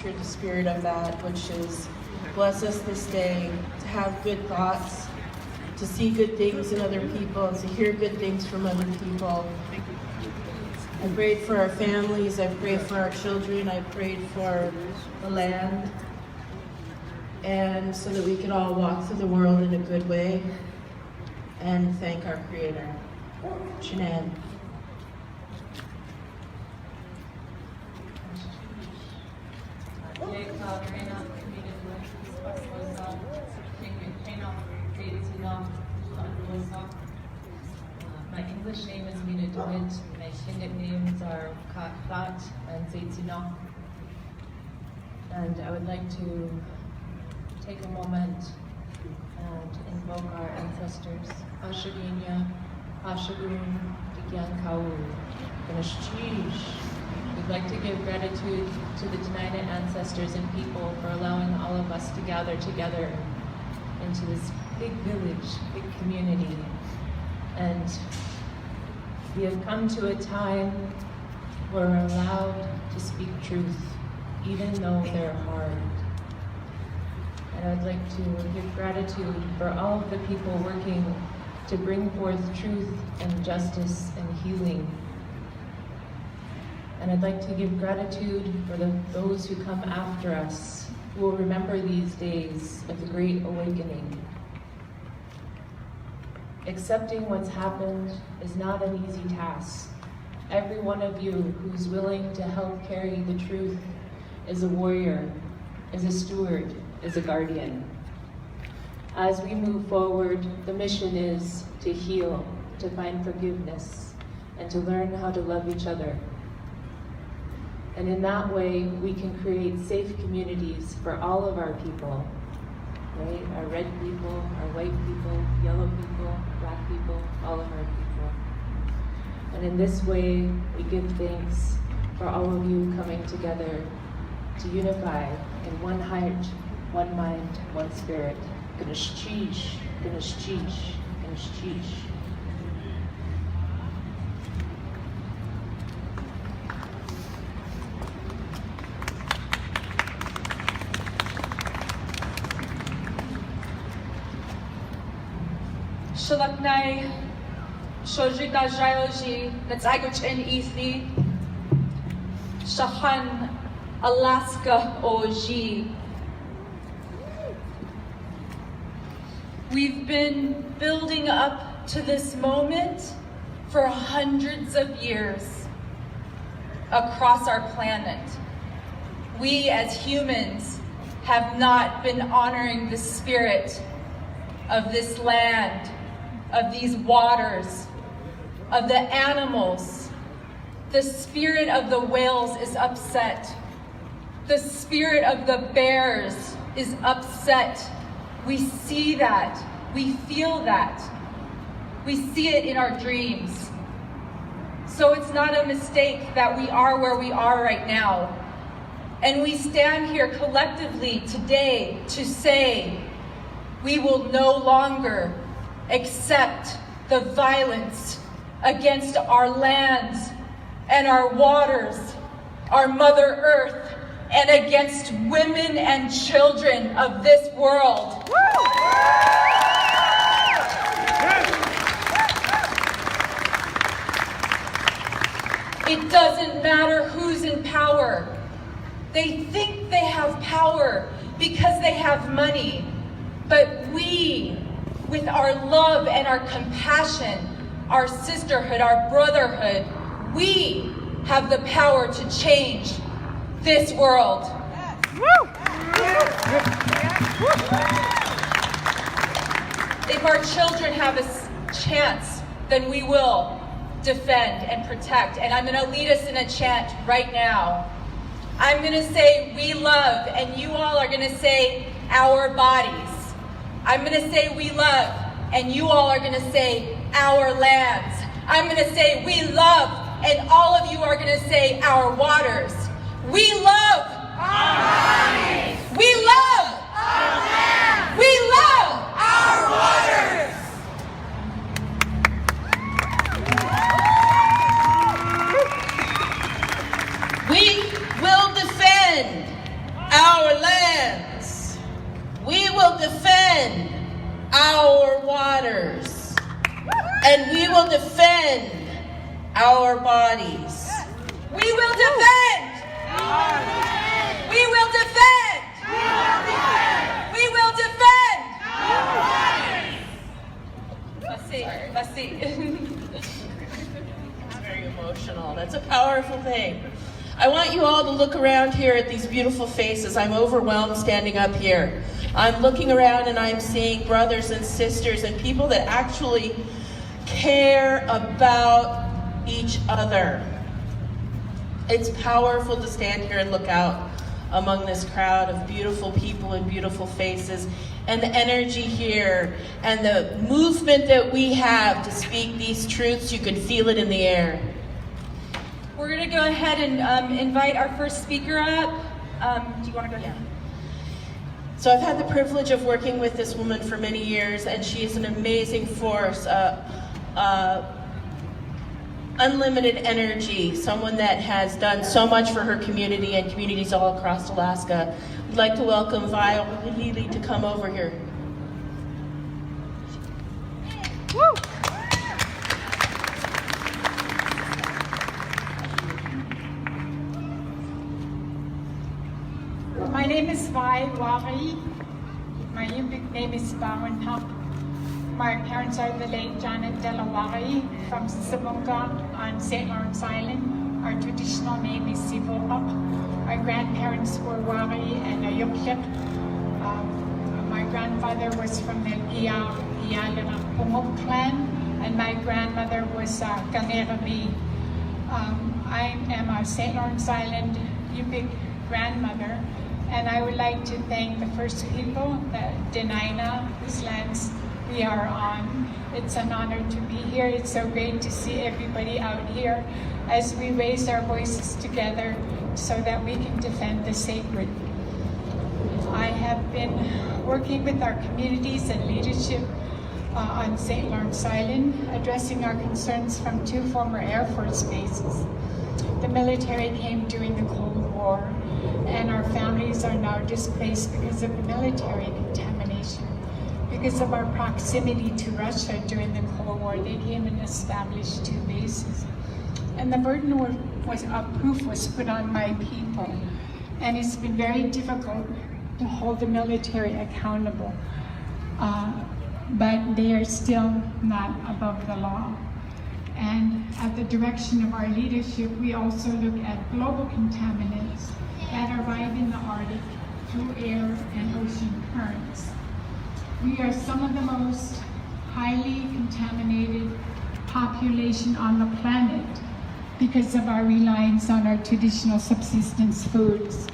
capture the spirit of that, which is bless us this day to have good thoughts, to see good things in other people, to hear good things from other people. I prayed for our families, I prayed for our children, I prayed for the land, and so that we could all walk through the world in a good way and thank our Creator. Shanann. My English name is Mina DeWitt. My Shindig names are Khat and Zaytuna. And I would like to take a moment and invoke our ancestors. Ashaginya, Ashagun, Digyankau, Ganashchish. We'd like to give gratitude to the Tenina ancestors and people for allowing all of us to gather together into this big village, big community. And we have come to a time where we're allowed to speak truth, even though they're hard. And I'd like to give gratitude for all of the people working to bring forth truth and justice and healing. And I'd like to give gratitude for those who come after us, who will remember these days of the Great Awakening. Accepting what's happened is not an easy task. Every one of you who's willing to help carry the truth is a warrior, is a steward, is a guardian. As we move forward, the mission is to heal, to find forgiveness, and to learn how to love each other. And in that way, we can create safe communities for all of our people, right? Our red people, our white people, yellow people, black people, all of our people. And in this way, we give thanks for all of you coming together to unify in one heart, one mind, one spirit. Ganashchish, Ganashchish, Ganashchish. Shalaknai, Shojita Jailoji, Natsaguch and Ethi, Shahan, Alaska Oji. We've been building up to this moment for hundreds of years across our planet. We as humans have not been honoring the spirit of this land, of these waters, of the animals. The spirit of the whales is upset. The spirit of the bears is upset. We see that. We feel that. We see it in our dreams. So it's not a mistake that we are where we are right now. And we stand here collectively today to say we will no longer accept the violence against our lands and our waters, our Mother Earth, and against women and children of this world. It doesn't matter who's in power. They think they have power because they have money. But we, with our love and our compassion, our sisterhood, our brotherhood, we have the power to change this world. If our children have a chance, then we will defend and protect. And I'm going to lead us in a chant right now. I'm going to say we love, and you all are going to say our bodies. I'm going to say we love, and you all are going to say our lands. I'm going to say we love, and all of you are going to say our waters. We love our bodies. We love our lands. We love our waters. We will defend defend our waters, and we will defend our bodies. We will defend. We will defend. We will defend. Let's see. It's very emotional. That's a powerful thing. I want you all to look around here at these beautiful faces. I'm overwhelmed standing up here. I'm looking around and I'm seeing brothers and sisters and people that actually care about each other. It's powerful to stand here and look out among this crowd of beautiful people and beautiful faces, and the energy here and the movement that we have to speak these truths. You can feel it in the air. We're going to go ahead and invite our first speaker up. Do you want to go ahead? So I've had the privilege of working with this woman for many years, and she is an amazing force, unlimited energy, someone that has done so much for her community and communities all across Alaska. I'd like to welcome Viola Healy to come over here. Woo! My name is Vai Wari. My Yupik name is Bawan Hap. My parents are the late Janet Delawari from Sibunga on St. Lawrence Island. Our traditional name is Sivokak. Our grandparents were Wari and Ayuklip. My grandfather was from the Pumuk clan, and my grandmother was Kanerami. I am a St. Lawrence Island Yupik grandmother, and I would like to thank the first people, the Dena'ina, whose lands we are on. It's an honor to be here. It's so great to see everybody out here as we raise our voices together so that we can defend the sacred. I have been working with our communities and leadership on St. Lawrence Island, addressing our concerns from 2 former Air Force bases. The military came during the Cold War, and our families are now displaced because of the military contamination. Because of our proximity to Russia during the Cold War, they came and established 2 bases. And the burden of proof was put on my people. And it's been very difficult to hold the military accountable. But they are still not above the law. And at the direction of our leadership, we also look at global contaminants that arrive in the Arctic through air and ocean currents. We are some of the most highly contaminated population on the planet because of our reliance on our traditional subsistence foods.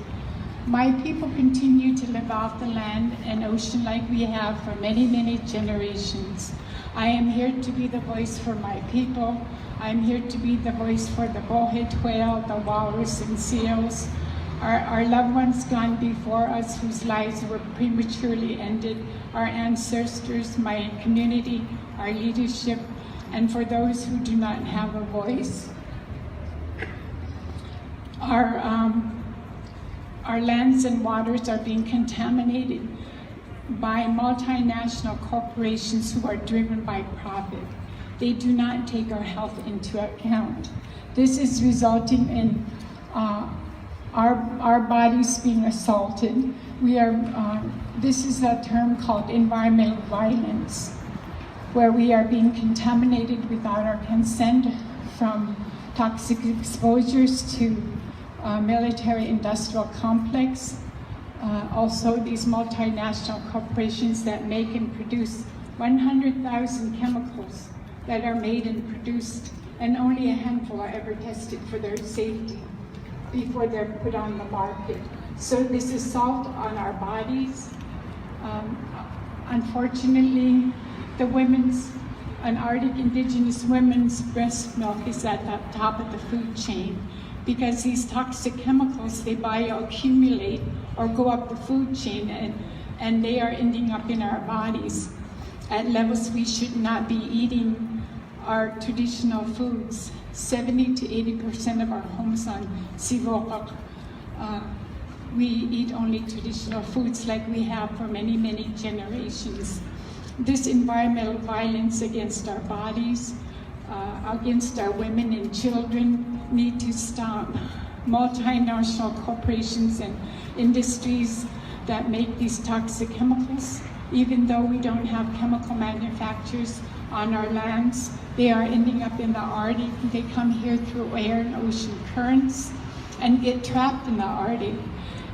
My people continue to live off the land and ocean like we have for many, many generations. I am here to be the voice for my people. I'm here to be the voice for the bowhead whale, the walrus and seals, our loved ones gone before us whose lives were prematurely ended, our ancestors, my community, our leadership, and for those who do not have a voice. Our lands and waters are being contaminated by multinational corporations who are driven by profit. They do not take our health into account. This is resulting in our bodies being assaulted. This is a term called environmental violence, where we are being contaminated without our consent from toxic exposures to military-industrial complex. Also, these multinational corporations that make and produce 100,000 chemicals that are made and produced, and only a handful are ever tested for their safety before they're put on the market. So this assault on our bodies, unfortunately, an Arctic Indigenous women's breast milk is at the top of the food chain because these toxic chemicals, they bioaccumulate or go up the food chain and they are ending up in our bodies at levels we should not be eating our traditional foods. 70 to 80% of our homes on Sivokak we eat only traditional foods like we have for many, many generations. This environmental violence against our bodies, against our women and children need to stop. Multinational corporations and industries that make these toxic chemicals, even though we don't have chemical manufacturers on our lands, they are ending up in the Arctic. They come here through air and ocean currents and get trapped in the Arctic.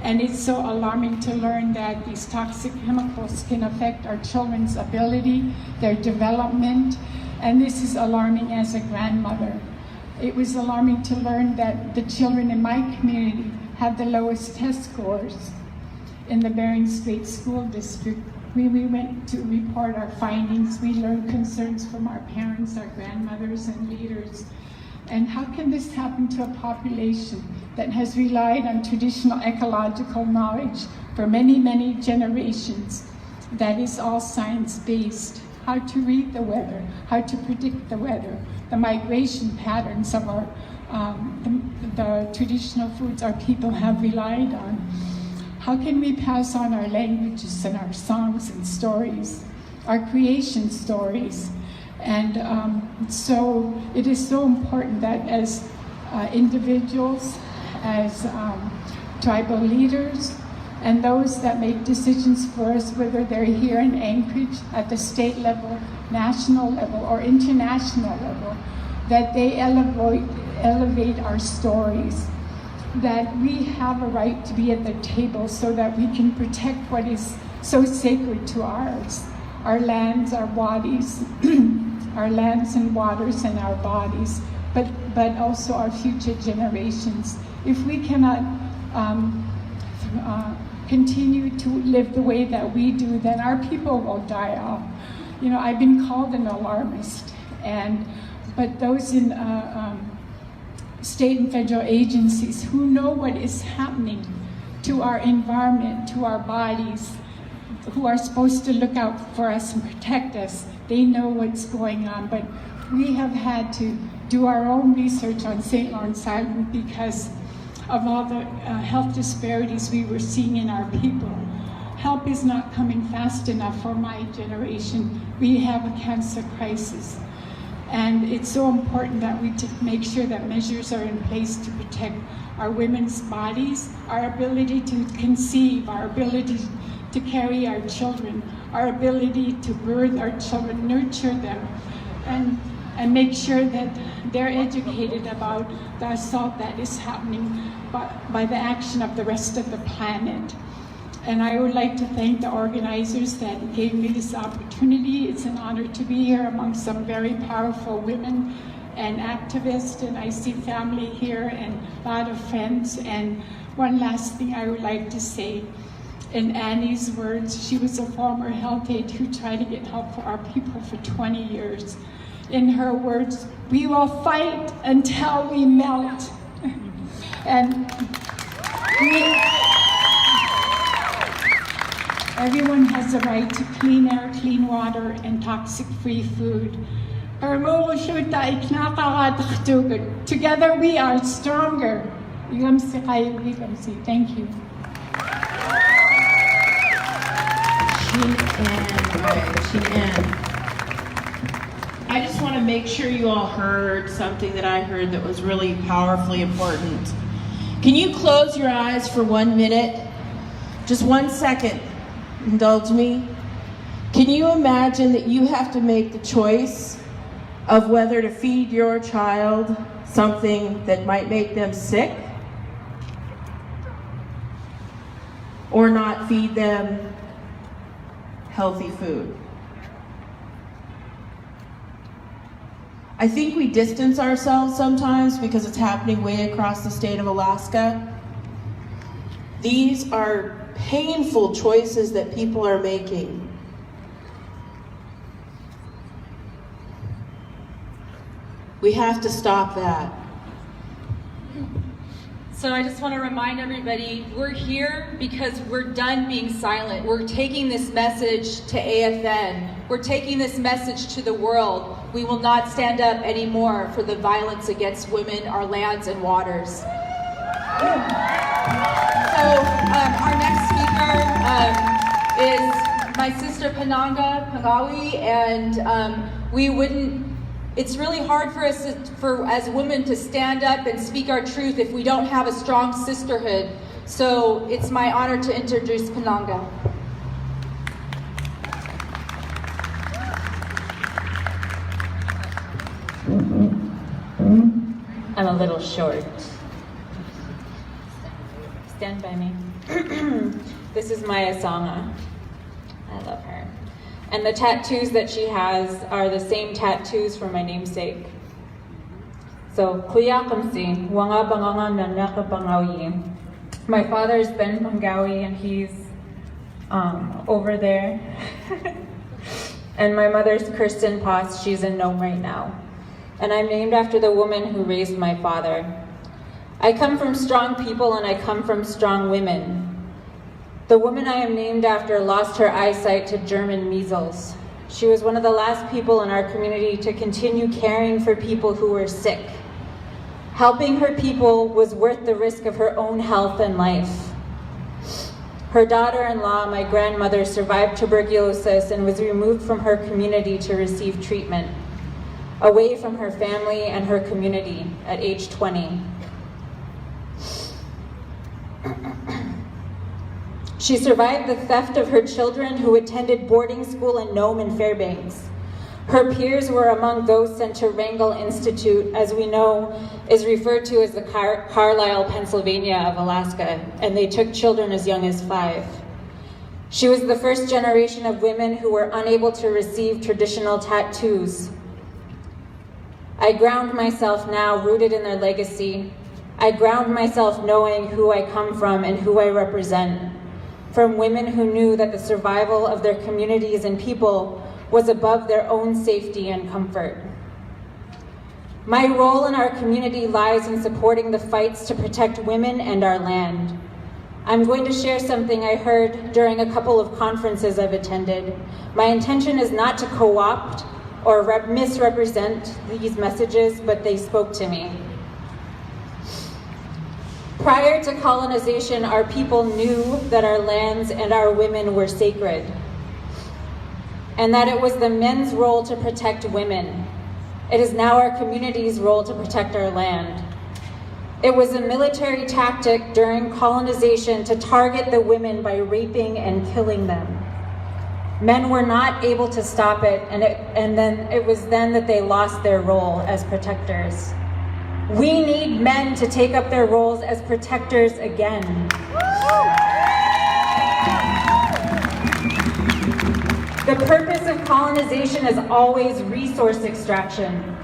And it's so alarming to learn that these toxic chemicals can affect our children's ability, their development, and this is alarming as a grandmother. It was alarming to learn that the children in my community have the lowest test scores in the Bering Strait School District. We went to report our findings. We learned concerns from our parents, our grandmothers, and leaders. And how can this happen to a population that has relied on traditional ecological knowledge for many, many generations? That is all science-based. How to read the weather, how to predict the weather, the migration patterns of our, the traditional foods our people have relied on. How can we pass on our languages and our songs and stories, our creation stories? And so it is so important that as individuals, as tribal leaders, and those that make decisions for us, whether they're here in Anchorage at the state level, national level, or international level, that they elevate our stories, that we have a right to be at the table so that we can protect what is so sacred to ours, our lands, our bodies, our lands and waters and our bodies, but also our future generations. If we cannot continue to live the way that we do, then our people will die off. You know, I've been called an alarmist, but those in state and federal agencies who know what is happening to our environment, to our bodies, who are supposed to look out for us and protect us, they know what's going on. But we have had to do our own research on St. Lawrence Island because of all the health disparities we were seeing in our people. Help is not coming fast enough for my generation. We have a cancer crisis. And it's so important that we make sure that measures are in place to protect our women's bodies, our ability to conceive, our ability to carry our children, our ability to birth our children, nurture them, and make sure that they're educated about the assault that is happening by the action of the rest of the planet. And I would like to thank the organizers that gave me this opportunity. It's an honor to be here among some very powerful women and activists, and I see family here and a lot of friends. And one last thing I would like to say. In Annie's words, she was a former health aide who tried to get help for our people for 20 years. In her words, we will fight until we melt. And everyone has a right to clean air, clean water, and toxic-free food. Together we are stronger. Thank you. I just want to make sure you all heard something that I heard that was really powerfully important. Can you close your eyes for 1 minute? Just 1 second. Indulge me. Can you imagine that you have to make the choice of whether to feed your child something that might make them sick or not feed them healthy food? I think we distance ourselves sometimes because it's happening way across the state of Alaska. These are painful choices that people are making. We have to stop that. So I just want to remind everybody, we're here because we're done being silent. We're taking this message to AFN. We're taking this message to the world. We will not stand up anymore for the violence against women, our lands, and waters. So my sister Pananga Pangawi, and it's really hard for us as women to stand up and speak our truth if we don't have a strong sisterhood. So it's my honor to introduce Pananga. I'm a little short. Stand by me. This is Maya Sanga. I love her. And the tattoos that she has are the same tattoos for my namesake. So, Kuya Kamsi, Wanga Banganga Nanaka Bangawi. My father's Ben Pangawi, and he's over there. And my mother's Kirsten Potts, she's in Nome right now. And I'm named after the woman who raised my father. I come from strong people and I come from strong women. The woman I am named after lost her eyesight to German measles. She was one of the last people in our community to continue caring for people who were sick. Helping her people was worth the risk of her own health and life. Her daughter-in-law, my grandmother, survived tuberculosis and was removed from her community to receive treatment, away from her family and her community at age 20. She survived the theft of her children who attended boarding school in Nome and Fairbanks. Her peers were among those sent to Wrangell Institute, as we know is referred to as the Carlisle, Pennsylvania of Alaska, and they took children as young as 5. She was the first generation of women who were unable to receive traditional tattoos. I ground myself now, rooted in their legacy. I ground myself knowing who I come from and who I represent, from women who knew that the survival of their communities and people was above their own safety and comfort. My role in our community lies in supporting the fights to protect women and our land. I'm going to share something I heard during a couple of conferences I've attended. My intention is not to co-opt or misrepresent these messages, but they spoke to me. Prior to colonization, our people knew that our lands and our women were sacred, and that it was the men's role to protect women. It is now our community's role to protect our land. It was a military tactic during colonization to target the women by raping and killing them. Men were not able to stop it, and then it was then that they lost their role as protectors. We need men to take up their roles as protectors again. The purpose of colonization is always resource extraction,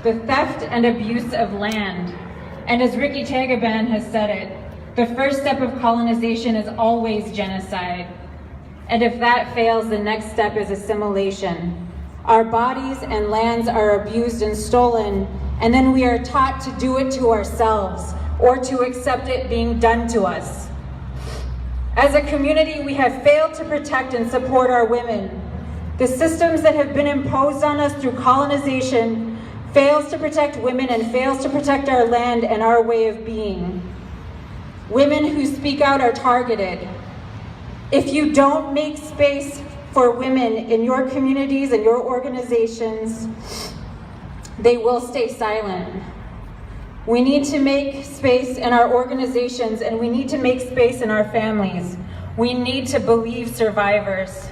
the theft and abuse of land. And as Ricky Tagaban has said it, the first step of colonization is always genocide. And if that fails, the next step is assimilation. Our bodies and lands are abused and stolen, and then we are taught to do it to ourselves or to accept it being done to us. As a community, we have failed to protect and support our women. The systems that have been imposed on us through colonization fails to protect women and fails to protect our land and our way of being. Women who speak out are targeted. If you don't make space for women in your communities and your organizations, they will stay silent. We need to make space in our organizations, and we need to make space in our families. We need to believe survivors.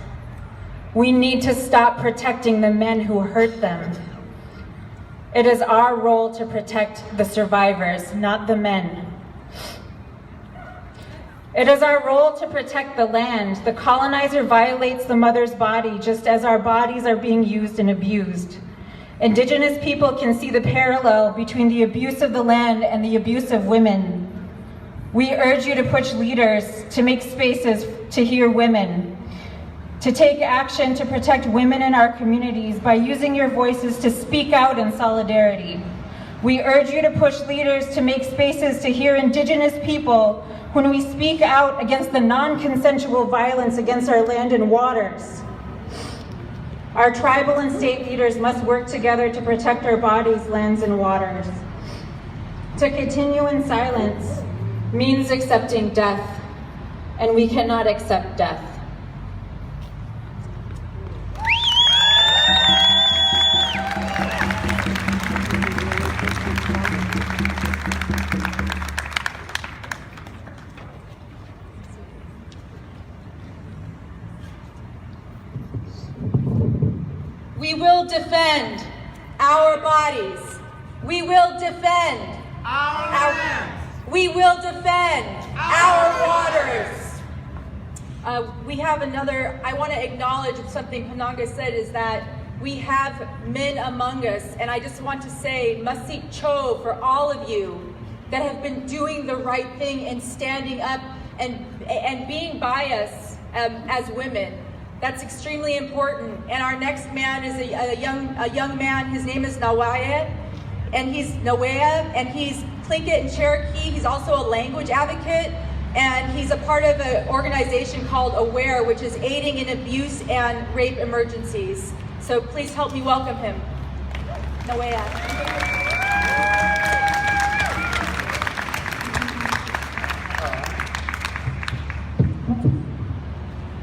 We need to stop protecting the men who hurt them. It is our role to protect the survivors, not the men. It is our role to protect the land. The colonizer violates the mother's body just as our bodies are being used and abused. Indigenous people can see the parallel between the abuse of the land and the abuse of women. We urge you to push leaders to make spaces to hear women, to take action to protect women in our communities by using your voices to speak out in solidarity. We urge you to push leaders to make spaces to hear Indigenous people when we speak out against the non-consensual violence against our land and waters. Our tribal and state leaders must work together to protect our bodies, lands, and waters. To continue in silence means accepting death, and we cannot accept death. will defend our bodies. We will defend our lands. We will defend our waters. We have another, I want to acknowledge something Pananga said, is that we have men among us, and I just want to say, Masik Cho, for all of you that have been doing the right thing and standing up and being by us as women. That's extremely important. And our next man is a young man. His name is Nawea, and he's Tlingit and Cherokee. He's also a language advocate, and he's a part of an organization called AWARE, which is aiding in abuse and rape emergencies. So please help me welcome him. Nawea.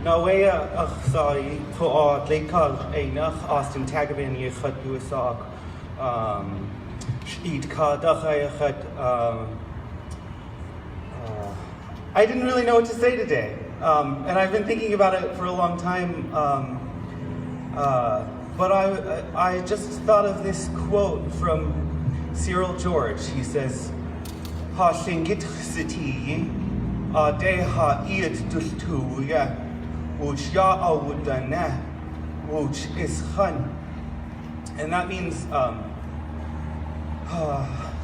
Nawea sorry to Lakal Einach Austin Tagabin Yechad Usak Eat Kadachayachat. I didn't really know what to say today, and I've been thinking about it for a long time. But I just thought of this quote from Cyril George. He says, "Ha shingit siti deha iad dultuya wuch ya awudana wuch ischan," and that means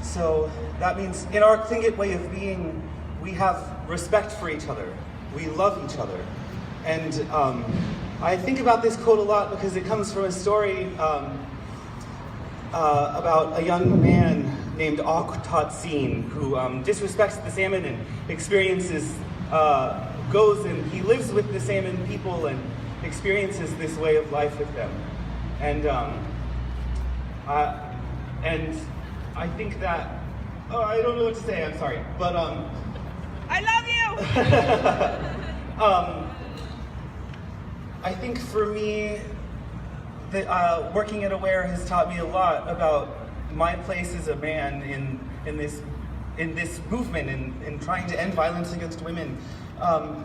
so that means in our Tlingit way of being, we have respect for each other. We love each other, and I think about this quote a lot because it comes from a story about a young man named Ak Tatsin who disrespects the salmon and experiences, goes and he lives with the salmon people and experiences this way of life with them. And I think that, I don't know what to say, I'm sorry, but I love you! I think for me, working at AWARE has taught me a lot about my place as a man in this movement in trying to end violence against women.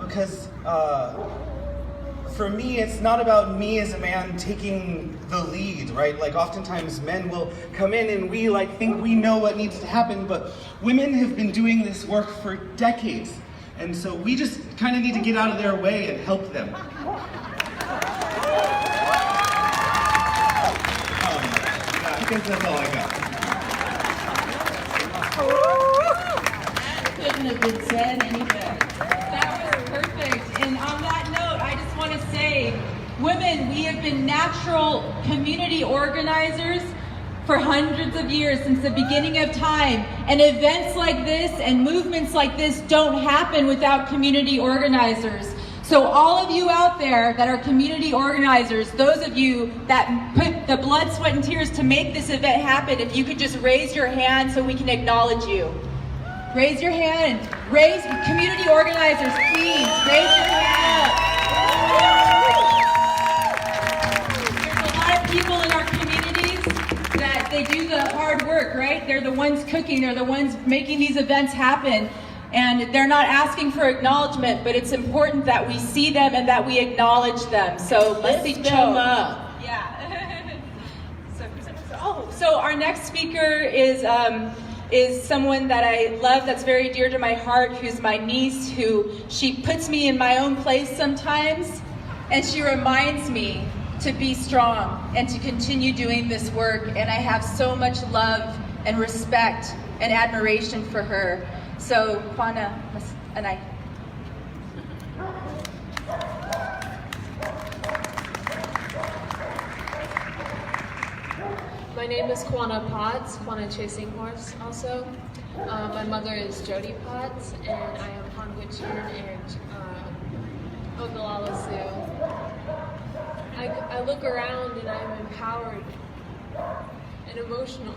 Because for me, it's not about me as a man taking the lead, right? Like oftentimes men will come in and we think we know what needs to happen, but women have been doing this work for decades. And so we just kind of need to get out of their way and help them. I think that's all I got. Couldn't have been said any better. That was perfect. And on that note, I just want to say, women, we have been natural community organizers for hundreds of years, since the beginning of time. And events like this and movements like this don't happen without community organizers. So all of you out there that are community organizers, those of you that put the blood, sweat, and tears to make this event happen, if you could just raise your hand so we can acknowledge you. Raise your hand. Raise, community organizers, please, raise your hand. There's a lot of people in our communities that they do the hard work, right? They're the ones cooking, they're the ones making these events happen. And they're not asking for acknowledgement, but it's important that we see them and that we acknowledge them. So let's Lift them up. Yeah. So our next speaker is someone that I love, that's very dear to my heart, who's my niece, who she puts me in my own place sometimes, and she reminds me to be strong and to continue doing this work. And I have so much love and respect and admiration for her. So, Kwana and I. My name is Kwana Potts, Kwana Chasing Horse also. My mother is Jody Potts, and I am Hanwichian and Ogallala Sioux. I look around and I'm empowered and emotional.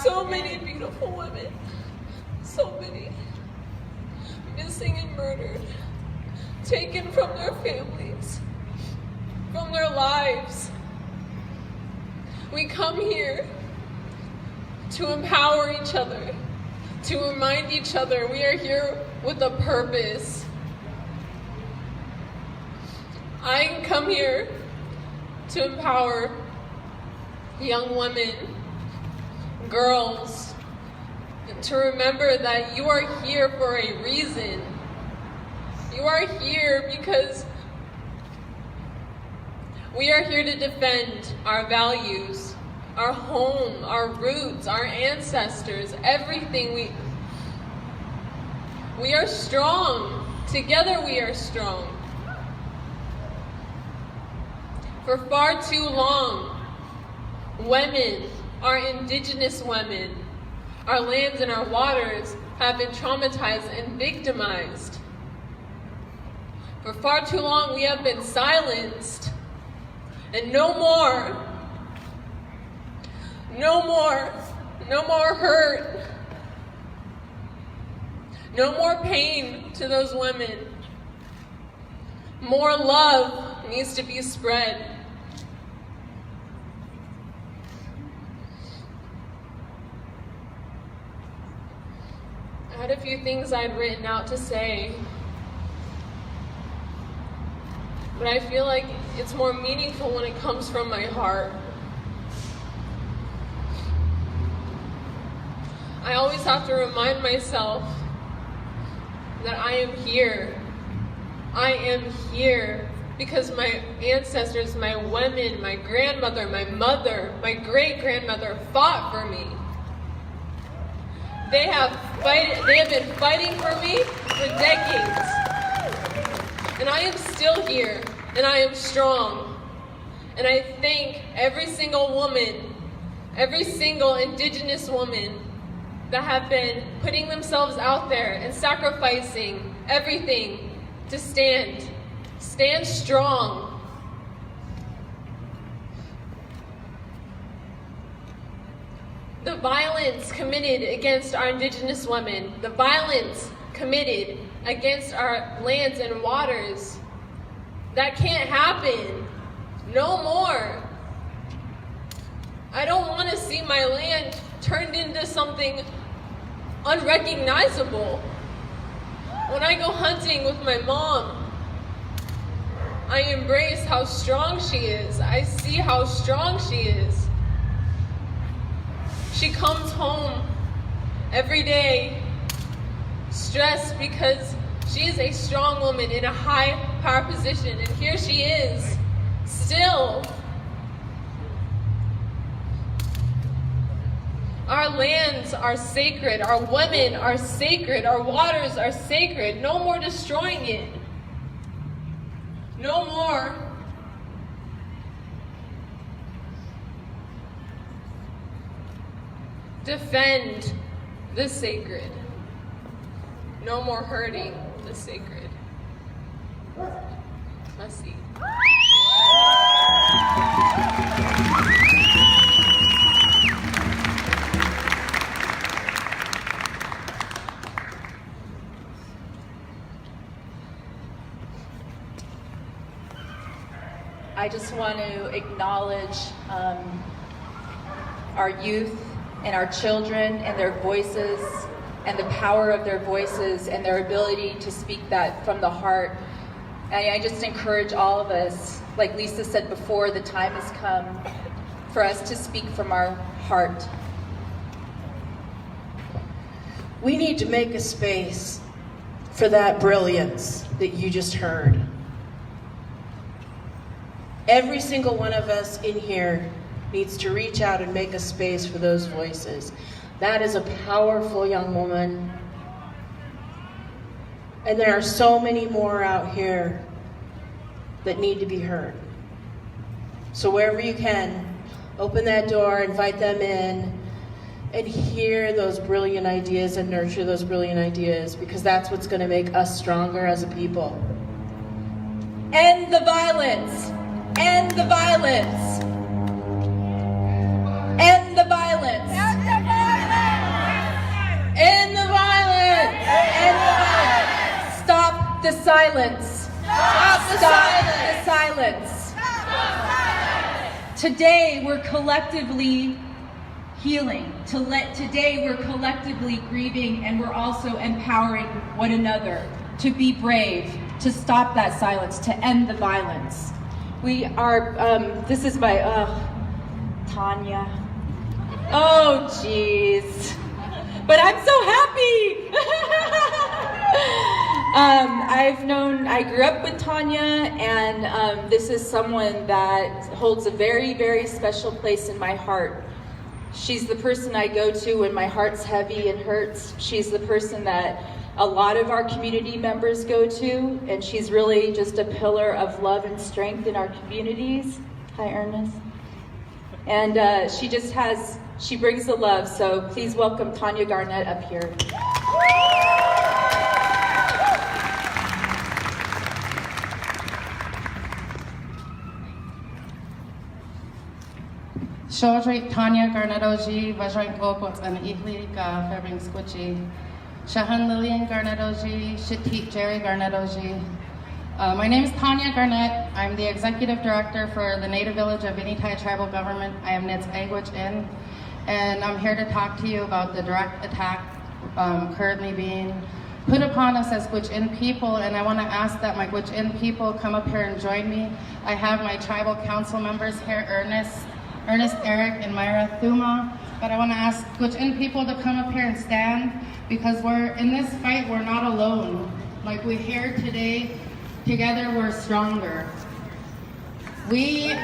So many beautiful women, so many missing and murdered, taken from their families, from their lives. We come here to empower each other, to remind each other we are here with a purpose. I come here to empower young women, girls, to remember that you are here for a reason. You are here because we are here to defend our values, our home, our roots, our ancestors, everything. We are strong. Together we are strong. For far too long, women, our indigenous women, our lands and our waters have been traumatized and victimized. For far too long, we have been silenced. And no more hurt, no more pain to those women. More love needs to be spread. I had a few things I'd written out to say, but I feel like it's more meaningful when it comes from my heart. I always have to remind myself that I am here. I am here because my ancestors, my women, my grandmother, my mother, my great-grandmother fought for me. They have been fighting for me for decades. And I am still here, and I am strong. And I thank every single woman, every single indigenous woman that have been putting themselves out there and sacrificing everything to stand strong. The violence committed against our indigenous women, the violence committed against our lands and waters, that can't happen. No more. I don't want to see my land turned into something unrecognizable. When I go hunting with my mom, I embrace how strong she is. I see how strong she is. She comes home every day stressed because she is a strong woman in a high power position, and here she is, still. Our lands are sacred, our women are sacred, our waters are sacred. No more destroying it. No more. Defend the sacred. No more hurting the sacred. Let's see. I just want to acknowledge our youth and our children and their voices and the power of their voices and their ability to speak that from the heart. And I just encourage all of us, like Lisa said before, the time has come for us to speak from our heart. We need to make a space for that brilliance that you just heard. Every single one of us in here needs to reach out and make a space for those voices. That is a powerful young woman. And there are so many more out here that need to be heard. So wherever you can, open that door, invite them in, and hear those brilliant ideas and nurture those brilliant ideas, because that's what's going to make us stronger as a people. End the violence! End the violence! End the violence! End the violence! End the violence! End the violence! Stop the silence! Stop the silence! Today we're collectively healing. Today we're collectively grieving, and we're also empowering one another to be brave, to stop that silence, to end the violence. We are, this is by, Tanya. Oh, jeez. But I'm so happy. I grew up with Tanya, and this is someone that holds a very, very special place in my heart. She's the person I go to when my heart's heavy and hurts. She's the person that a lot of our community members go to, and she's really just a pillar of love and strength in our communities. Hi, Ernest. And she brings the love, so please welcome Tanya Garnett up here. Shortri Tanya Garnetoji, Vajran Gokot and Ihli Ga Febring Squichi, Shahan Lillian Garnetoji, Shatit Jerry Garnetoji. My name is Tanya Garnett. I'm the Executive Director for the Native Village of Initai Tribal Government. I am Nits Anchorage in, and I'm here to talk to you about the direct attack currently being put upon us as Gwich'in people, and I want to ask that my Gwich'in people come up here and join me. I have my tribal council members here, Ernest, Eric, and Myra Thuma, but I want to ask Gwich'in people to come up here and stand, because we're in this fight, we're not alone. Like we hear today, together we're stronger. We're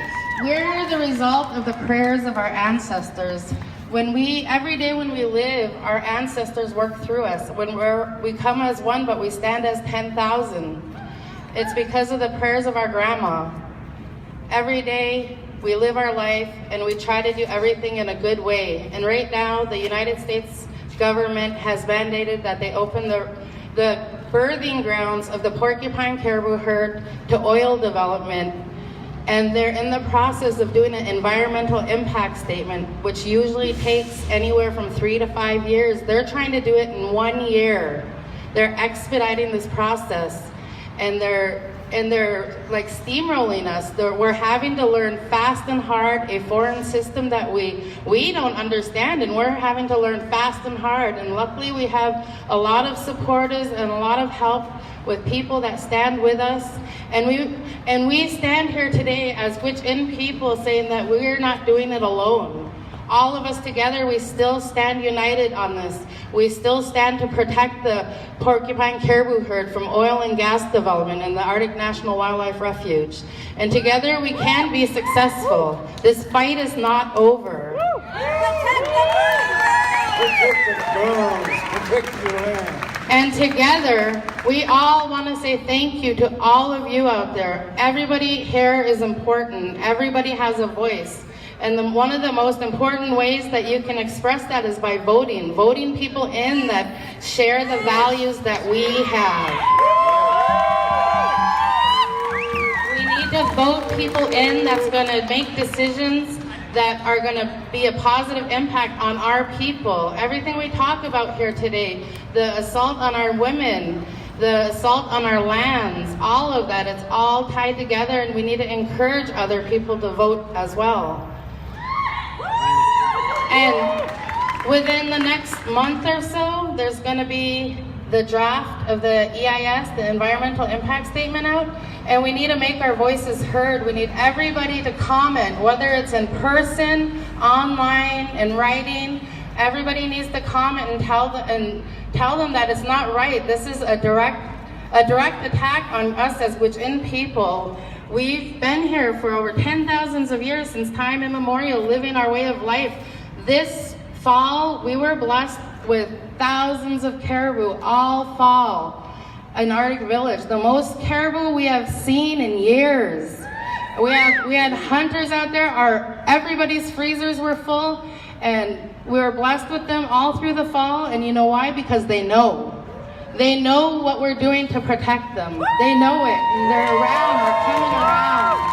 the result of the prayers of our ancestors. Every day when we live, our ancestors work through us. When we come as one, but we stand as 10,000. It's because of the prayers of our grandma. Every day we live our life and we try to do everything in a good way. And right now, the United States government has mandated that they open the birthing grounds of the porcupine caribou herd to oil development. And they're in the process of doing an environmental impact statement, which usually takes anywhere from 3 to 5 years. They're trying to do it in 1 year. They're expediting this process, and they're like steamrolling us. We're having to learn fast and hard a foreign system that we don't understand, and we're having to learn fast and hard. And luckily we have a lot of supporters and a lot of help with people that stand with us. And we stand here today as Gwich'in people saying that we're not doing it alone. All of us together, we still stand united on this. We still stand to protect the porcupine caribou herd from oil and gas development in the Arctic National Wildlife Refuge. And together we can be successful. This fight is not over. Protect the grounds, protect your land. And together, we all want to say thank you to all of you out there. Everybody here is important. Everybody has a voice. And one of the most important ways that you can express that is by voting. Voting people in that share the values that we have. We need to vote people in that's going to make decisions that are going to be a positive impact on our people. Everything we talk about here today, the assault on our women, the assault on our lands, all of that, it's all tied together, and we need to encourage other people to vote as well. And within the next month or so, there's going to be the draft of the EIS, the Environmental Impact Statement, out, and we need to make our voices heard. We need everybody to comment, whether it's in person, online, in writing. Everybody needs to comment and tell them that it's not right. This is a direct attack on us as Gwich'in people. We've been here for over 10,000 of years, since time immemorial, living our way of life. This fall, we were blessed with thousands of caribou all fall in Arctic Village. The most caribou we have seen in years. We had hunters out there. Everybody's freezers were full, and we were blessed with them all through the fall. And you know why? Because they know. They know what we're doing to protect them. They know it, and they're around, they're coming around.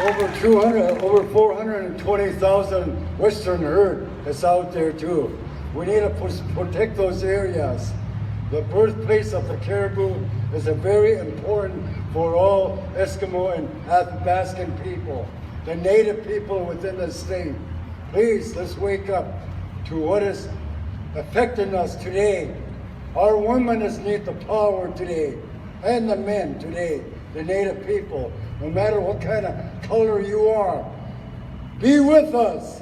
Over 420,000 Western herd is out there too. We need to protect those areas. The birthplace of the caribou is very important for all Eskimo and Athabascan people, the native people within the state. Please, let's wake up to what is affecting us today. Our women need the power today, and the men today, the Native people, no matter what kind of color you are. Be with us.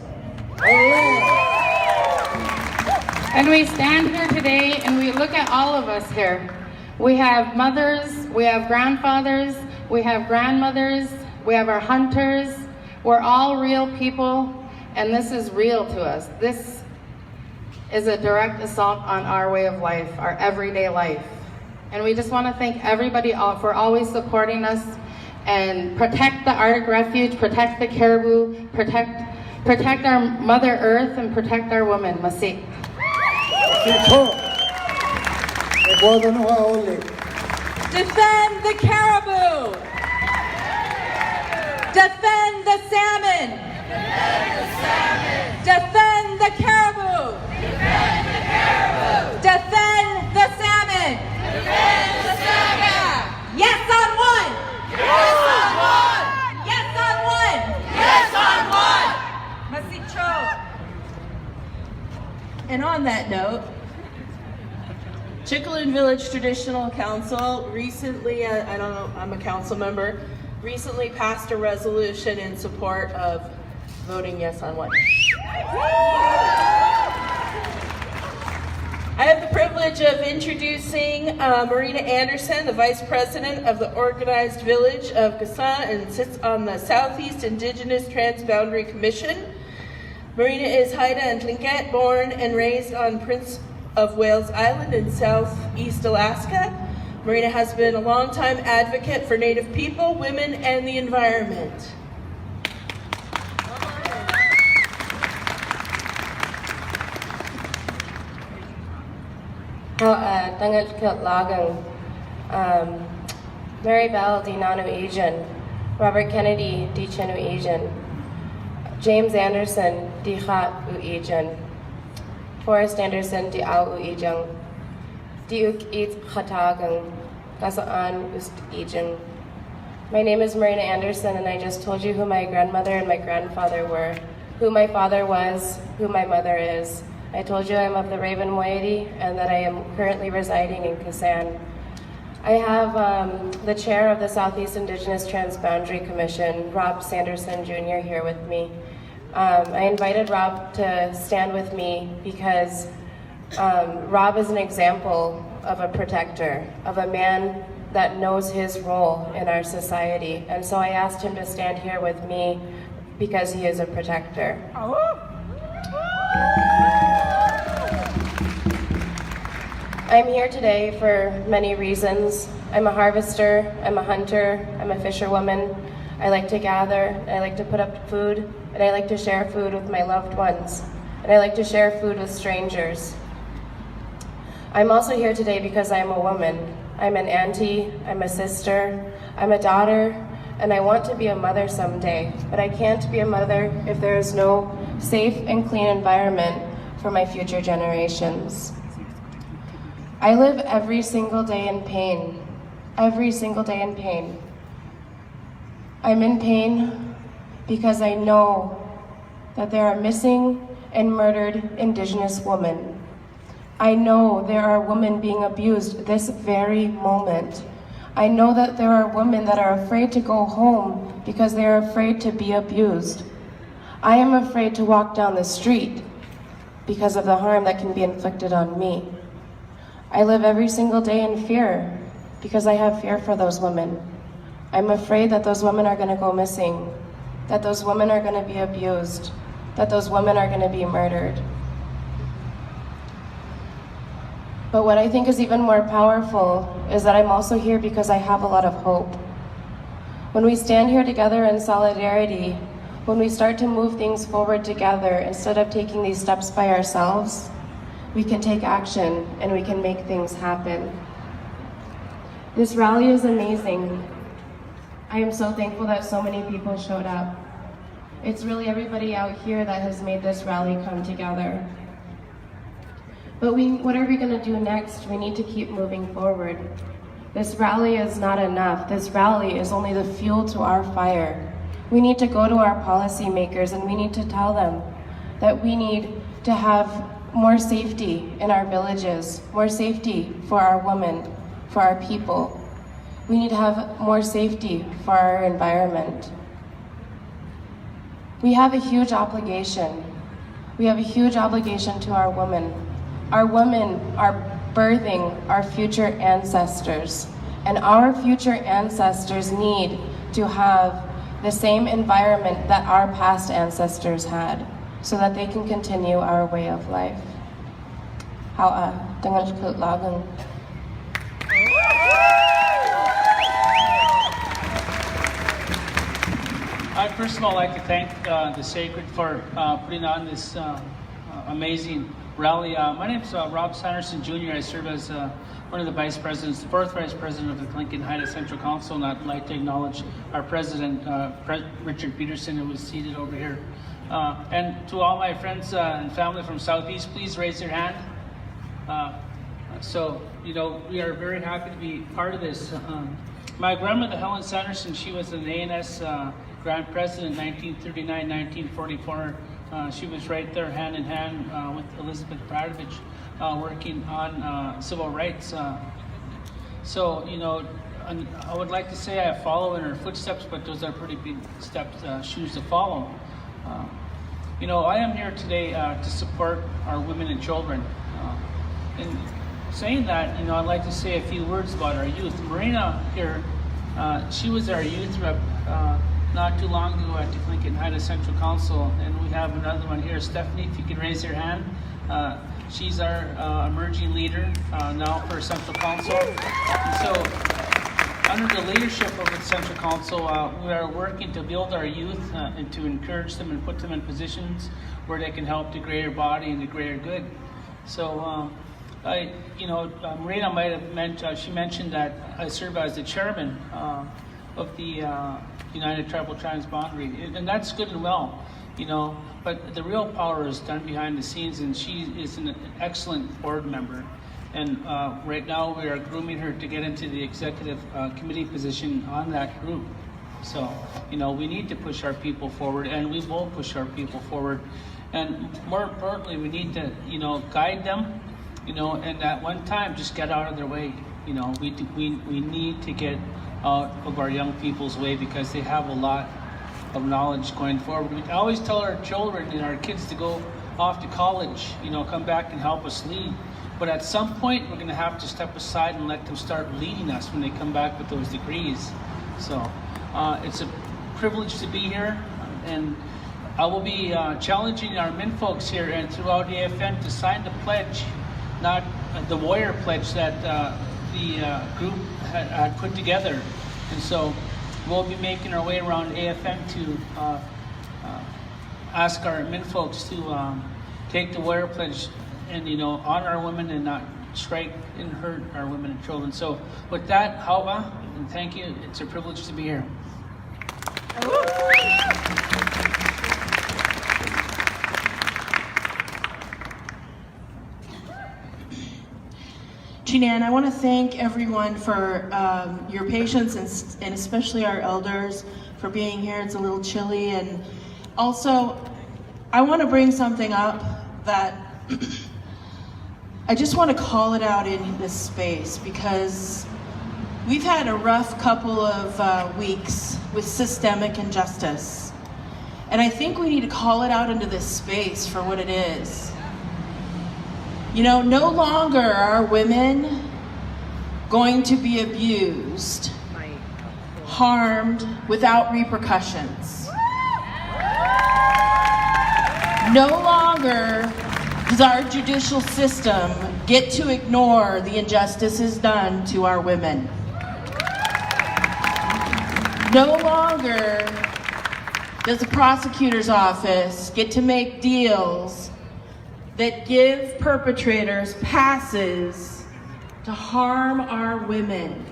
And we stand here today and we look at all of us here. We have mothers, we have grandfathers, we have grandmothers, we have our hunters. We're all real people, and this is real to us. This is a direct assault on our way of life, our everyday life. And we just want to thank everybody for always supporting us and protect the Arctic Refuge, protect the caribou, protect our Mother Earth, and protect our women. Masik. Defend the caribou! Defend the salmon! Defend the caribou! Defend the salmon! Yes on one! Yes on one! Yes on one! Yes on one! Masicho. And on that note, Chickalin Village Traditional Council recently, I'm a council member, recently passed a resolution in support of voting yes on one. I have the privilege of introducing Marina Anderson, the Vice President of the Organized Village of Kasana and sits on the Southeast Indigenous Transboundary Commission. Marina is Haida and Tlingit, born and raised on Prince of Wales Island in Southeast Alaska. Marina has been a longtime advocate for Native people, women, and the environment. Mary Bell di Nanu Asian, Robert Kennedy di Chenu Asian, James Anderson di Khat U Asian, Forrest Anderson di Au U Ijang, di Uk It Khatagang, Gasaan Ust Ijang. My name is Marina Anderson, and I just told you who my grandmother and my grandfather were, who my father was, who my mother is. I told you I'm of the Raven moiety and that I am currently residing in Kasan. I have the chair of the Southeast Indigenous Transboundary Commission, Rob Sanderson Jr. here with me. I invited Rob to stand with me because Rob is an example of a protector, of a man that knows his role in our society. And so I asked him to stand here with me because he is a protector. I'm here today for many reasons. I'm a harvester, I'm a hunter, I'm a fisherwoman. I like to gather, I like to put up food, and I like to share food with my loved ones. And I like to share food with strangers. I'm also here today because I'm a woman. I'm an auntie, I'm a sister, I'm a daughter, and I want to be a mother someday. But I can't be a mother if there is no safe and clean environment for my future generations. I live every single day in pain. Every single day in pain. I'm in pain because I know that there are missing and murdered Indigenous women. I know there are women being abused this very moment. I know that there are women that are afraid to go home because they are afraid to be abused. I am afraid to walk down the street because of the harm that can be inflicted on me. I live every single day in fear because I have fear for those women. I'm afraid that those women are going to go missing, that those women are going to be abused, that those women are going to be murdered. But what I think is even more powerful is that I'm also here because I have a lot of hope. When we stand here together in solidarity, when we start to move things forward together instead of taking these steps by ourselves, we can take action and we can make things happen. This rally is amazing. I am so thankful that so many people showed up. It's really everybody out here that has made this rally come together. But what are we going to do next? We need to keep moving forward. This rally is not enough. This rally is only the fuel to our fire. We need to go to our policymakers and we need to tell them that we need to have more safety in our villages, more safety for our women, for our people. We need to have more safety for our environment. We have a huge obligation. We have a huge obligation to our women. Our women are birthing our future ancestors, and our future ancestors need to have the same environment that our past ancestors had, so that they can continue our way of life. I'd first of all like to thank the Sacred for putting on this amazing rally. My name is Rob Sanderson Jr. I serve as one of the vice presidents, the fourth vice president of the Lincoln Haida Central Council, and I'd like to acknowledge our president, Richard Peterson, who was seated over here. And to all my friends and family from Southeast, please raise your hand. So, you know, we are very happy to be part of this. My grandmother, Helen Sanderson, she was an ANS Grand President in 1939-1944. She was right there hand in hand with Elizabeth Bradovich working on civil rights. So, you know, I would like to say I follow in her footsteps, but those are pretty big steps, shoes to follow. You know, I am here today to support our women and children. And saying that, you know, I'd like to say a few words about our youth. Marina here, she was our youth rep not too long ago at the Lincoln Haida Central Council, and we have another one here, Stephanie, if you can raise your hand. She's our emerging leader now for Central Council. And so, under the leadership of the Central Council, we are working to build our youth and to encourage them and put them in positions where they can help the greater body and the greater good. So, Marina might have mentioned, she mentioned that I serve as the chairman of the United Tribal Transboundary, and that's good and well, you know, but the real power is done behind the scenes, and she is an excellent board member. And right now we are grooming her to get into the executive committee position on that group. So, you know, we need to push our people forward, and we will push our people forward. And more importantly, we need to, you know, guide them, you know, and at one time just get out of their way. You know, we need to get out of our young people's way because they have a lot of knowledge going forward. We always tell our children and our kids to go off to college, you know, come back and help us lead. But at some point, we're going to have to step aside and let them start leading us when they come back with those degrees. So it's a privilege to be here, and I will be challenging our men folks here and throughout AFN to sign the pledge, not the warrior pledge that the group had put together. And so we'll be making our way around AFN to ask our men folks to take the warrior pledge and, you know, honor our women and not strike and hurt our women and children. So with that, Hawa, and thank you. It's a privilege to be here. Jeananne, I want to thank everyone for your patience and especially our elders for being here. It's a little chilly, and also I want to bring something up that I just want to call it out in this space because we've had a rough couple of weeks with systemic injustice, and I think we need to call it out into this space for what it is. You know, no longer are women going to be abused, harmed without repercussions. No longer does our judicial system get to ignore the injustices done to our women. No longer does the prosecutor's office get to make deals that give perpetrators passes to harm our women.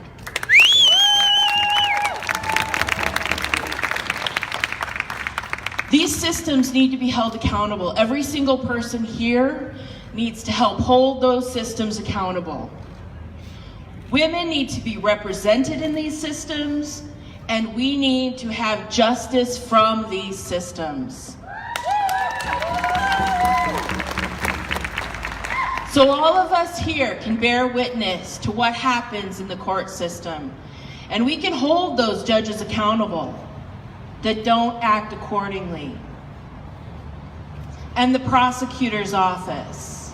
These systems need to be held accountable. Every single person here needs to help hold those systems accountable. Women need to be represented in these systems, and we need to have justice from these systems. So all of us here can bear witness to what happens in the court system. And we can hold those judges accountable that don't act accordingly. And the prosecutor's office,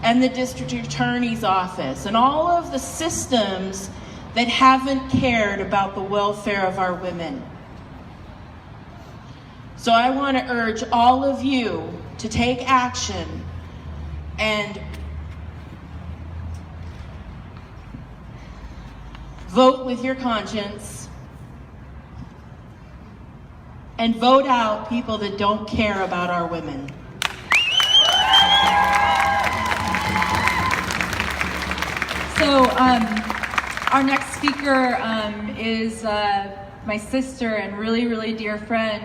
and the district attorney's office, and all of the systems that haven't cared about the welfare of our women. So I want to urge all of you to take action and vote with your conscience and vote out people that don't care about our women. So our next speaker is my sister and really dear friend.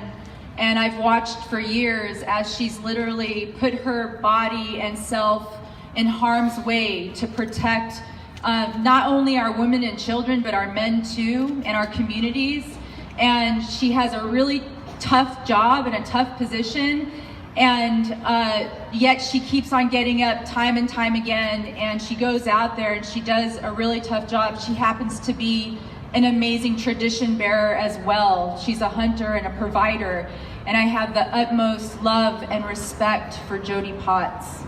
And I've watched for years as she's literally put her body and self in harm's way to protect not only our women and children, but our men too, and our communities. And she has a really tough job and a tough position. And yet she keeps on getting up time and time again, and she goes out there and she does a really tough job. She happens to be an amazing tradition bearer as well. She's a hunter and a provider, and I have the utmost love and respect for Jody Potts.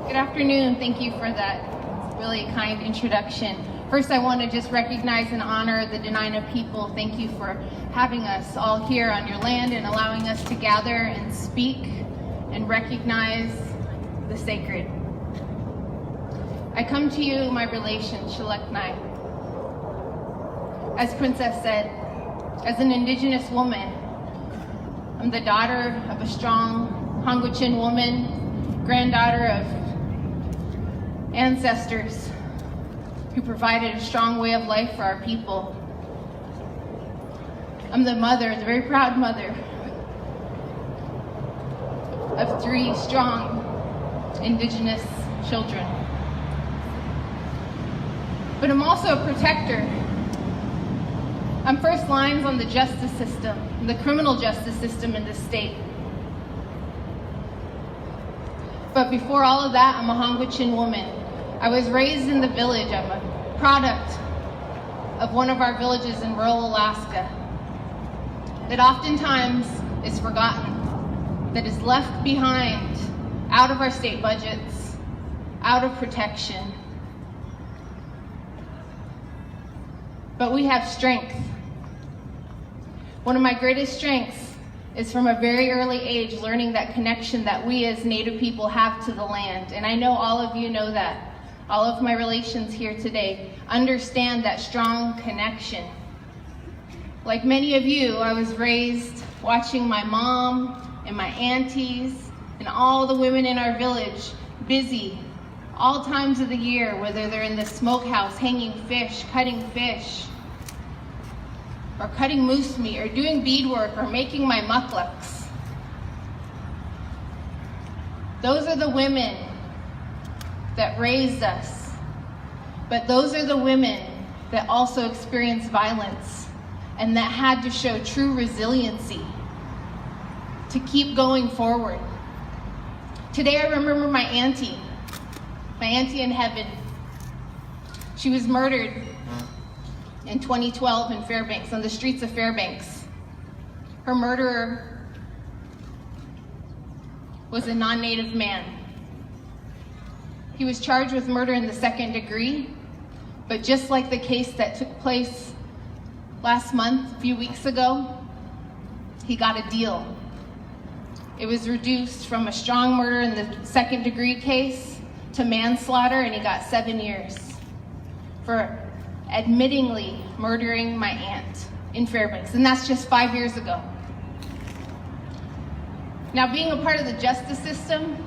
Good afternoon. Thank you for that really kind introduction. First, I want to just recognize and honor the Dena'ina people. Thank you for having us all here on your land and allowing us to gather and speak and recognize the sacred. I come to you, my relation, Shaleknai. As Princess said, as an Indigenous woman, I'm the daughter of a strong Hongwichin woman, granddaughter of ancestors who provided a strong way of life for our people. I'm the mother, the very proud mother of 3 strong Indigenous children. But I'm also a protector. I'm first lines on the justice system, the criminal justice system in this state. But before all of that, I'm a Hongwichin woman. I was raised in the village. I'm a product of one of our villages in rural Alaska that oftentimes is forgotten, that is left behind, out of our state budgets, out of protection. But we have strength. One of my greatest strengths is from a very early age learning that connection that we as Native people have to the land. And I know all of you know that. All of my relations here today understand that strong connection. Like many of you, I was raised watching my mom and my aunties and all the women in our village busy all times of the year, whether they're in the smokehouse hanging fish, or cutting moose meat, or doing beadwork, or making my muklaks. Those are the women that raised us. But those are the women that also experienced violence and that had to show true resiliency to keep going forward. Today I remember my auntie in heaven. She was murdered in 2012 in Fairbanks, on the streets of Fairbanks. Her murderer was a non-Native man. He was charged with murder in the 2nd degree, but just like the case that took place last month, a few weeks ago, he got a deal. It was reduced from a strong murder in the 2nd degree case to manslaughter, and he got 7 years for admittingly murdering my aunt in Fairbanks, and that's just 5 years ago. Now, being a part of the justice system,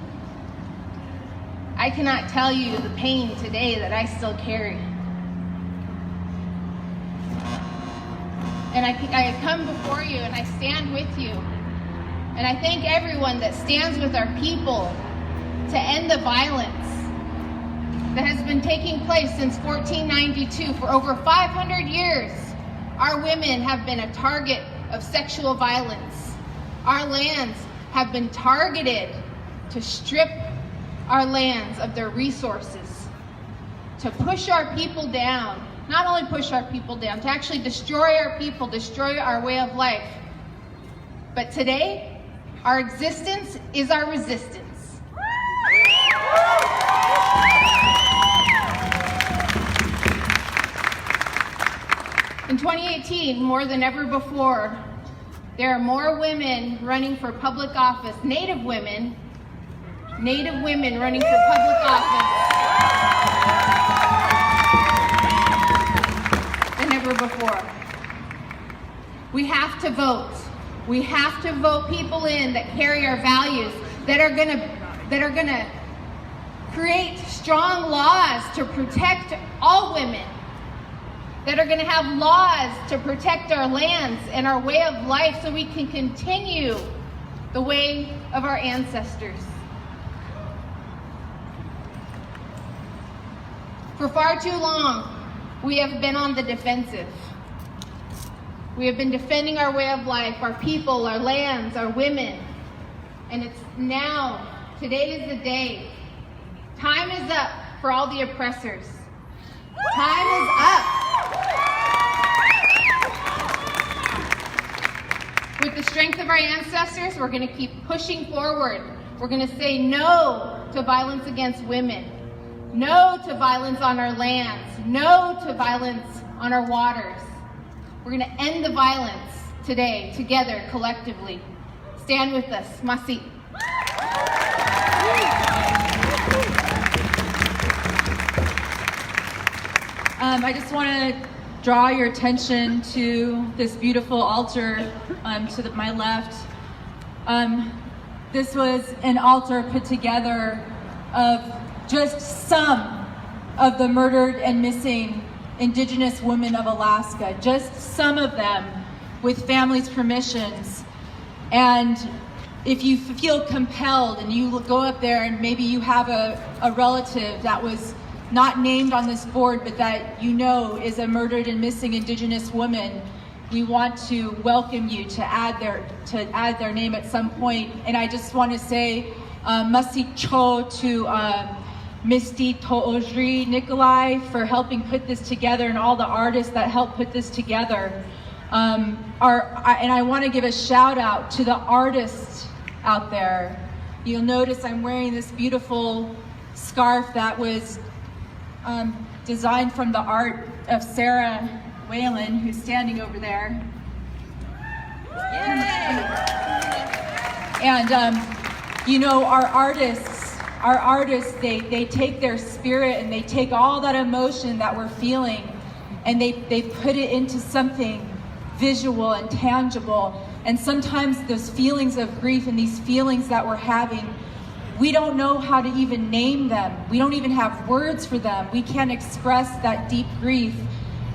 I cannot tell you the pain today that I still carry. And I come before you and I stand with you. And I thank everyone that stands with our people to end the violence that has been taking place since 1492. For over 500 years, our women have been a target of sexual violence. Our lands have been targeted to strip our lands of their resources, to push our people down. Not only push our people down, to actually destroy our people, destroy our way of life. But today, our existence is our resistance. In 2018, more than ever before, there are more women running for public office, Native women running for public office than ever before. We have to vote. We have to vote people in that carry our values, that are gonna create strong laws to protect all women, that are gonna have laws to protect our lands and our way of life so we can continue the way of our ancestors. For far too long, we have been on the defensive. We have been defending our way of life, our people, our lands, our women. And it's now, today is the day. Time is up for all the oppressors. Time is up. With the strength of our ancestors, we're going to keep pushing forward. We're going to say no to violence against women. No to violence on our lands. No to violence on our waters. We're going to end the violence today, together, collectively. Stand with us. Masi. I just want to draw your attention to this beautiful altar to my left. This was an altar put together of just some of the murdered and missing Indigenous women of Alaska, just some of them with families' permissions. And if you feel compelled and you go up there and maybe you have a relative that was not named on this board but that you know is a murdered and missing Indigenous woman, we want to welcome you to add their name at some point. And I just want to say Masi Cho to Misty To'ojri Nikolai for helping put this together, and all the artists that helped put this together. And I want to give a shout out to the artists out there. You'll notice I'm wearing this beautiful scarf that was designed from the art of Sarah Whalen, who's standing over there. Yay! And you know, our artists, they take their spirit and they take all that emotion that we're feeling and they put it into something visual and tangible. And sometimes those feelings of grief and these feelings that we're having, we don't know how to even name them. We don't even have words for them. We can't express that deep grief.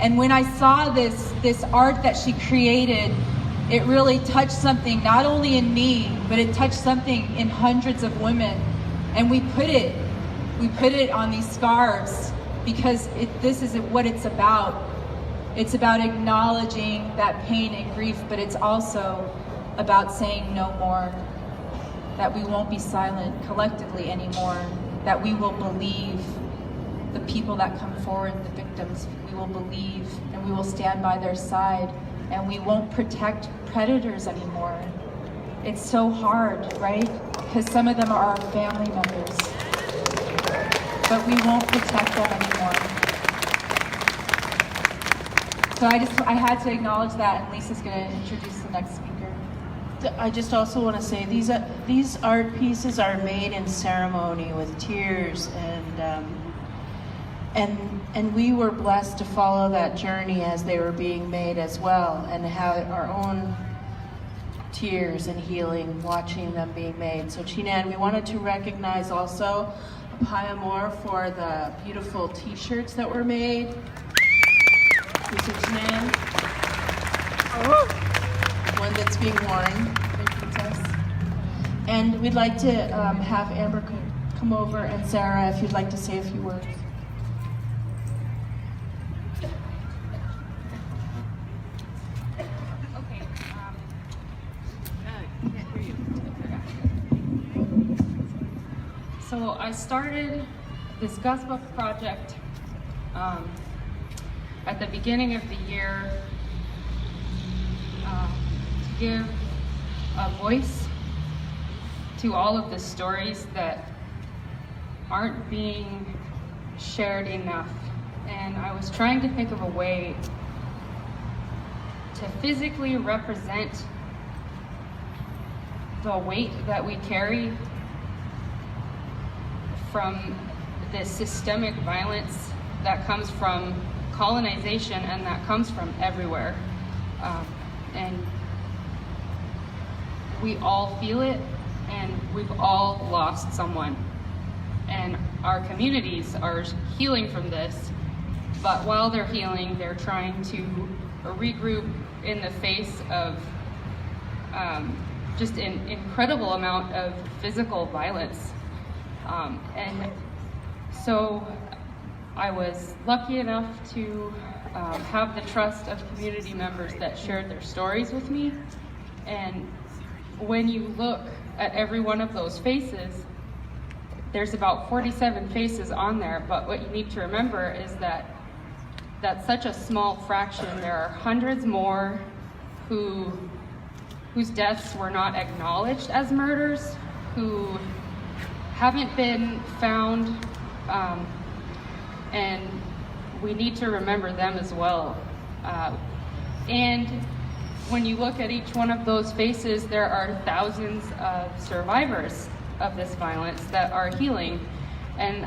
And when I saw this art that she created, it really touched something not only in me, but it touched something in hundreds of women. And we put it on these scarves because this is what it's about. It's about acknowledging that pain and grief, but it's also about saying no more, that we won't be silent collectively anymore, that we will believe the people that come forward, the victims. We will believe and we will stand by their side, and we won't protect predators anymore. It's so hard, right? Because some of them are our family members, but we won't protect them anymore. So I had to acknowledge that, and Lisa's going to introduce the next speaker. I just also want to say these art pieces are made in ceremony with tears, and we were blessed to follow that journey as they were being made as well, and have our own tears and healing watching them being made. So Chinan, we wanted to recognize also Payamor for the beautiful t-shirts that were made. Lisa Chinan. One that's being worn. And we'd like to have Amber come over, and Sarah, if you'd like to say a few words. So I started this Gus Book project at the beginning of the year to give a voice to all of the stories that aren't being shared enough. And I was trying to think of a way to physically represent the weight that we carry from this systemic violence that comes from colonization and that comes from everywhere. And we all feel it, and we've all lost someone. And our communities are healing from this, but while they're healing, they're trying to regroup in the face of just an incredible amount of physical violence. And so I was lucky enough to have the trust of community members that shared their stories with me. And when you look at every one of those faces, there's about 47 faces on there, but what you need to remember is that that's such a small fraction. There are hundreds more whose deaths were not acknowledged as murders, who haven't been found, and we need to remember them as well. And when you look at each one of those faces, there are thousands of survivors of this violence that are healing. And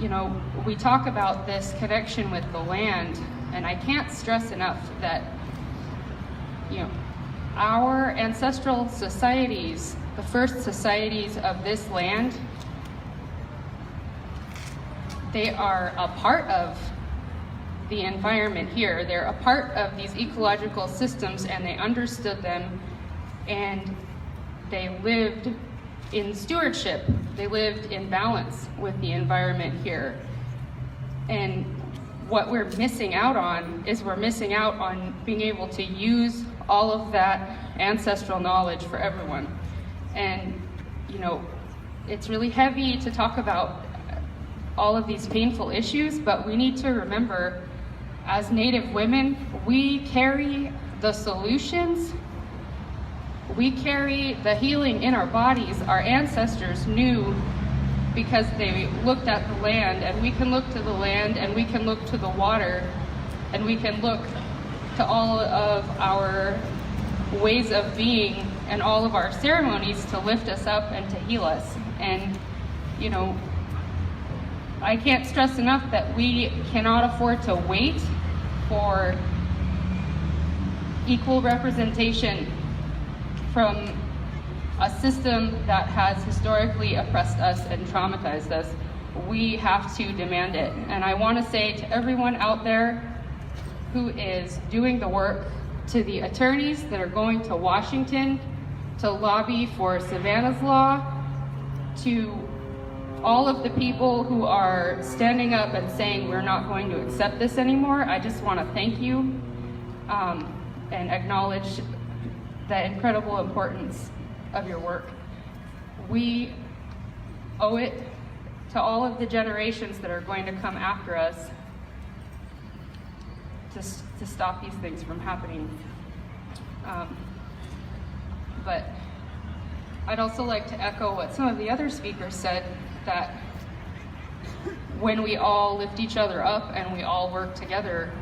you know, we talk about this connection with the land, and I can't stress enough that, you know, our ancestral societies, the first societies of this land, they are a part of the environment here. They're a part of these ecological systems, and they understood them, and they lived in stewardship. They lived in balance with the environment here. And what we're missing out on is we're missing out on being able to use all of that ancestral knowledge for everyone. And, you know, it's really heavy to talk about all of these painful issues, but we need to remember, as Native women, we carry the solutions. We carry the healing in our bodies. Our ancestors knew, because they looked at the land, and we can look to the land, and we can look to the water, and we can look to all of our ways of being and all of our ceremonies to lift us up and to heal us. And, you know, I can't stress enough that we cannot afford to wait for equal representation from a system that has historically oppressed us and traumatized us. We have to demand it. And I want to say to everyone out there who is doing the work, to the attorneys that are going to Washington to lobby for Savannah's Law, to all of the people who are standing up and saying we're not going to accept this anymore, I just want to thank you and acknowledge the incredible importance of your work. We owe it to all of the generations that are going to come after us to stop these things from happening. But I'd also like to echo what some of the other speakers said, that when we all lift each other up and we all work together,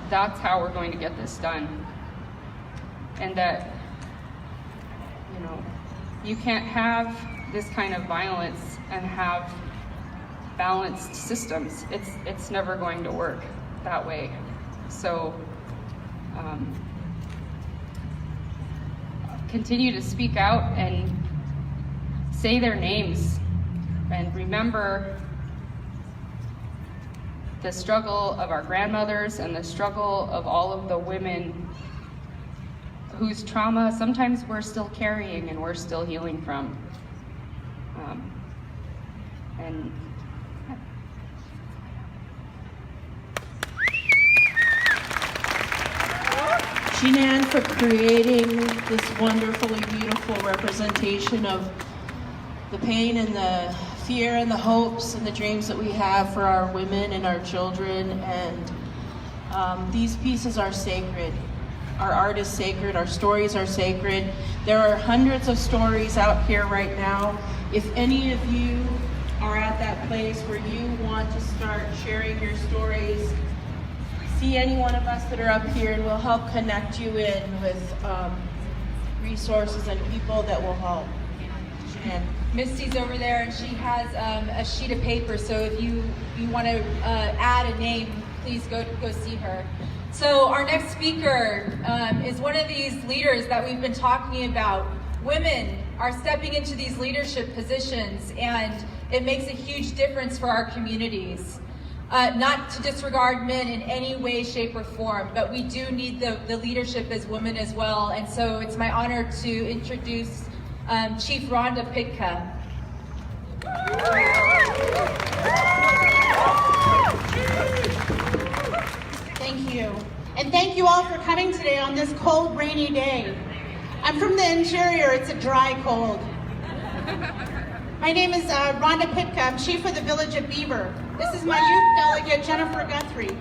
that's how we're going to get this done. And that, you know, you can't have this kind of violence and have balanced systems. It's never going to work that way. So continue to speak out and say their names, and remember the struggle of our grandmothers and the struggle of all of the women whose trauma sometimes we're still carrying and we're still healing from. And Jeananne, for creating this wonderfully beautiful representation of the pain and the fear and the hopes and the dreams that we have for our women and our children. And these pieces are sacred. Our art is sacred, our stories are sacred. There are hundreds of stories out here right now. If any of you are at that place where you want to start sharing your stories, see any one of us that are up here and we'll help connect you in with resources and people that will help. And Misty's over there and she has a sheet of paper, so if you want to add a name, please go see her. So our next speaker is one of these leaders that we've been talking about. Women are stepping into these leadership positions, and it makes a huge difference for our communities. Not to disregard men in any way, shape, or form, but we do need the leadership as women as well. And so it's my honor to introduce Chief Rhonda Pitka. Thank you. And thank you all for coming today on this cold, rainy day. I'm from the interior, it's a dry cold. My name is Rhonda Pitka. I'm chief of the village of Beaver. This is my youth delegate, Jennifer Guthrie.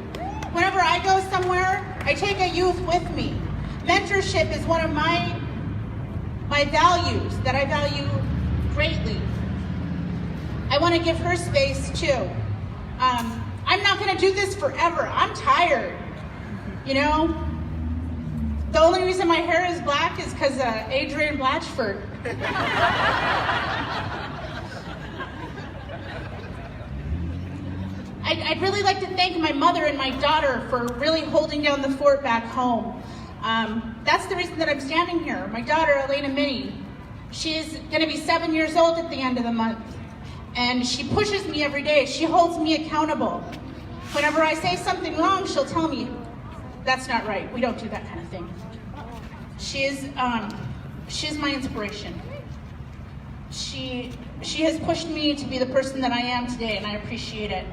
Whenever I go somewhere, I take a youth with me. Mentorship is one of my values that I value greatly. I want to give her space too. I'm not going to do this forever. I'm tired. You know, the only reason my hair is black is because Adrian Blatchford. I'd really like to thank my mother and my daughter for really holding down the fort back home. That's the reason that I'm standing here. My daughter, Elena Minnie, she's going to be 7 years old at the end of the month. And she pushes me every day. She holds me accountable. Whenever I say something wrong, she'll tell me, that's not right. We don't do that kind of thing. She's my inspiration. She has pushed me to be the person that I am today, and I appreciate it.